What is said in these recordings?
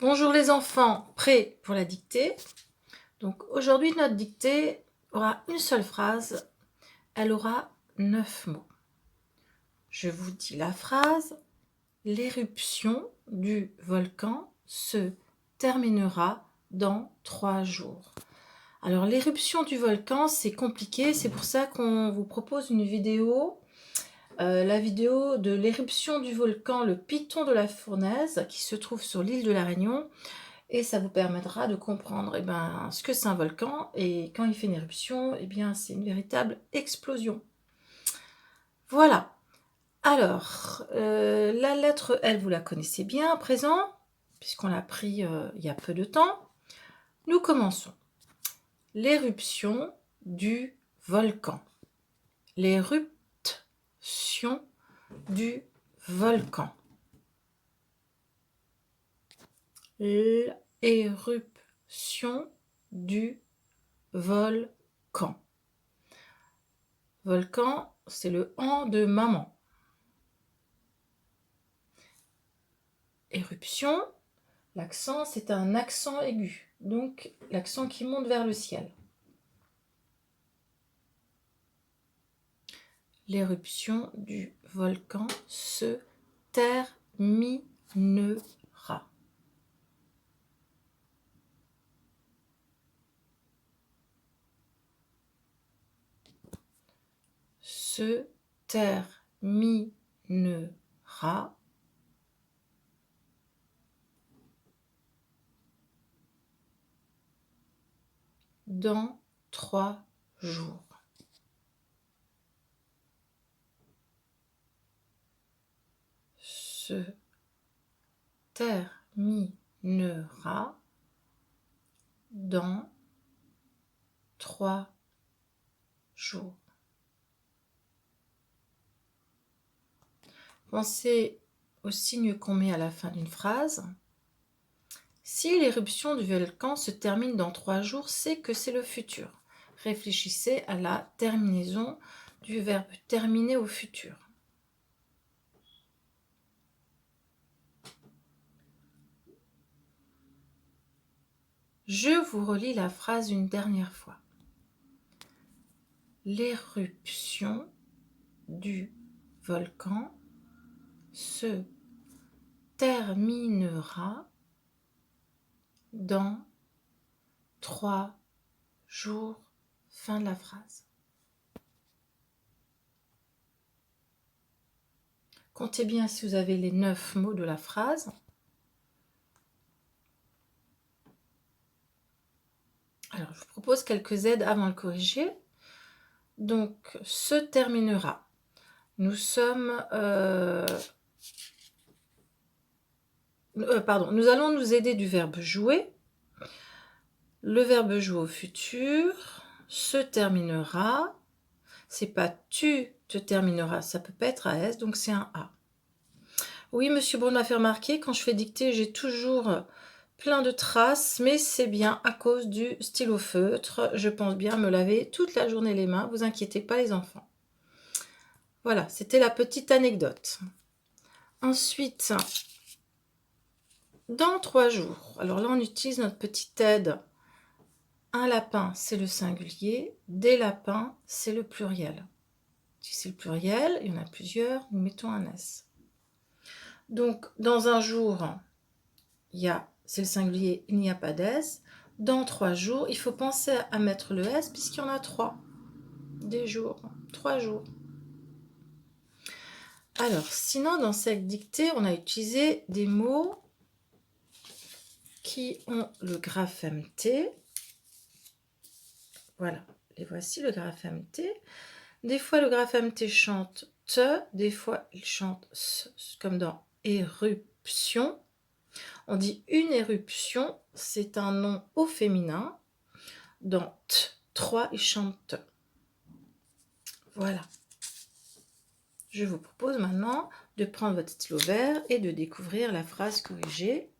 Bonjour les enfants, prêts pour la dictée? Donc aujourd'hui notre dictée aura une seule phrase, elle aura 9 mots. Je vous dis la phrase, l'éruption du volcan se terminera dans 3 jours. Alors l'éruption du volcan c'est compliqué, c'est pour ça qu'on vous propose une vidéo. La vidéo de l'éruption du volcan, le Piton de la Fournaise, qui se trouve sur l'île de la Réunion. Et ça vous permettra de comprendre ce que c'est un volcan. Et quand il fait une éruption, c'est une véritable explosion. Voilà. Alors, la lettre L, vous la connaissez bien à présent, puisqu'on l'a pris il y a peu de temps. Nous commençons. L'éruption du volcan. L'éruption du volcan. L'éruption du volcan. Volcan, c'est le an de maman. Éruption, l'accent, c'est un accent aigu. Donc, l'accent qui monte vers le ciel. L'éruption du volcan se terminera. Se terminera dans 3 jours. Se terminera dans 3 jours. Pensez au signe qu'on met à la fin d'une phrase. Si l'éruption du volcan se termine dans 3 jours, c'est que c'est le futur. Réfléchissez à la terminaison du verbe terminer au futur. Je vous relis la phrase une dernière fois. L'éruption du volcan se terminera dans 3 jours. Fin de la phrase. Comptez bien si vous avez les 9 mots de la phrase. Alors, je vous propose quelques aides avant de corriger. Donc, se terminera. Nous sommes... nous allons nous aider du verbe jouer. Le verbe jouer au futur se terminera. C'est pas tu te termineras, ça peut pas être un S, donc c'est un A. Oui, Monsieur Braun m'a fait remarquer, quand je fais dictée, j'ai toujours plein de traces, mais c'est bien à cause du stylo feutre. Je pense bien me laver toute la journée les mains, vous inquiétez pas les enfants. Voilà, c'était la petite anecdote. Ensuite, dans 3 jours, alors là on utilise notre petite aide. Un lapin, c'est le singulier. Des lapins, c'est le pluriel. Si c'est le pluriel, il y en a plusieurs, nous mettons un S. Donc, dans un jour, c'est le singulier, il n'y a pas d'S. Dans 3 jours, il faut penser à mettre le S puisqu'il y en a 3. Des jours, 3 jours. Alors, sinon, dans cette dictée, on a utilisé des mots qui ont le graphème T. Voilà, les voici, le graphème T. Des fois, le graphème T chante T, des fois, il chante S, comme dans éruption. On dit une éruption, c'est un nom au féminin. Dans T, 3, il chante T. Voilà. Je vous propose maintenant de prendre votre stylo vert et de découvrir la phrase corrigée.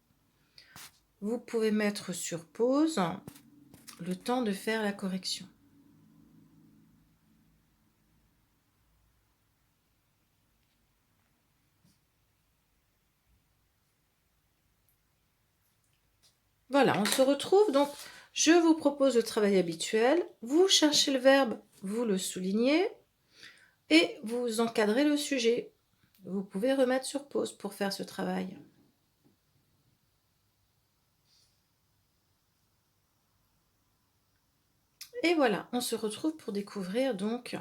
Vous pouvez mettre sur pause le temps de faire la correction. Voilà, on se retrouve. Donc, je vous propose le travail habituel. Vous cherchez le verbe, vous le soulignez et vous encadrez le sujet. Vous pouvez remettre sur pause pour faire ce travail. Et voilà, on se retrouve pour découvrir donc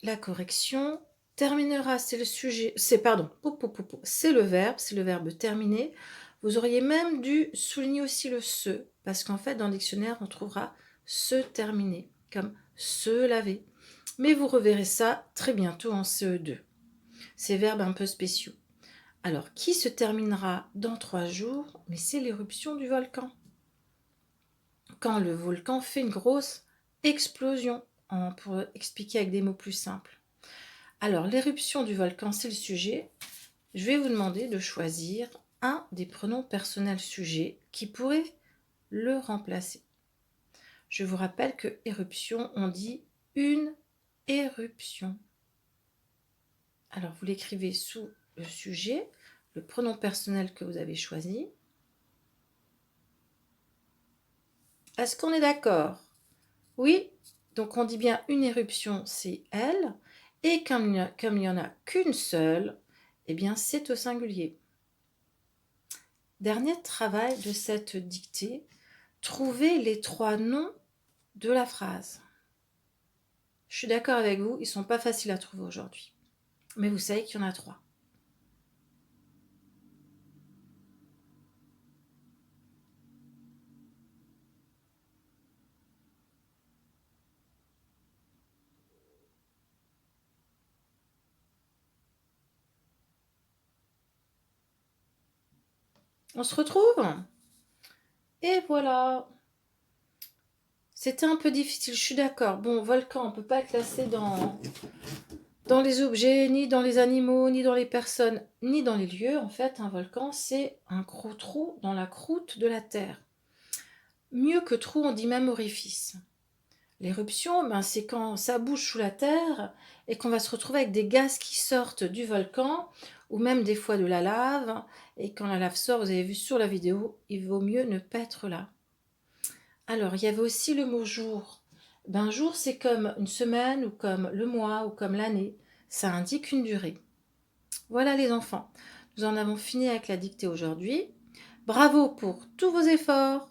la correction. Terminera, c'est le sujet, c'est pardon, c'est le verbe terminer. Vous auriez même dû souligner aussi le se, parce qu'en fait, dans le dictionnaire, on trouvera se terminer, comme se laver. Mais vous reverrez ça très bientôt en CE2. Ces verbes un peu spéciaux. Alors, qui se terminera dans 3 jours? Mais c'est l'éruption du volcan. Quand le volcan fait une grosse explosion, pour expliquer avec des mots plus simples. Alors, l'éruption du volcan, c'est le sujet. Je vais vous demander de choisir un des pronoms personnels sujets qui pourrait le remplacer. Je vous rappelle que éruption, on dit une éruption. Alors, vous l'écrivez sous le sujet, le pronom personnel que vous avez choisi. Est-ce qu'on est d'accord? Oui, donc on dit bien une éruption, c'est elle, et comme il n'y en a qu'une seule, eh bien c'est au singulier. Dernier travail de cette dictée, trouvez les 3 noms de la phrase. Je suis d'accord avec vous, ils ne sont pas faciles à trouver aujourd'hui, mais vous savez qu'il y en a 3. On se retrouve? Et voilà. C'était un peu difficile, je suis d'accord. Bon, volcan, on ne peut pas le classer dans les objets, ni dans les animaux, ni dans les personnes, ni dans les lieux. En fait, un volcan, c'est un gros trou dans la croûte de la Terre. Mieux que trou, on dit même orifice. L'éruption, c'est quand ça bouge sous la Terre et qu'on va se retrouver avec des gaz qui sortent du volcan ou même des fois de la lave. Et quand la lave sort, vous avez vu sur la vidéo, il vaut mieux ne pas être là. Alors, il y avait aussi le mot jour. Jour, c'est comme une semaine ou comme le mois ou comme l'année. Ça indique une durée. Voilà les enfants, nous en avons fini avec la dictée aujourd'hui. Bravo pour tous vos efforts.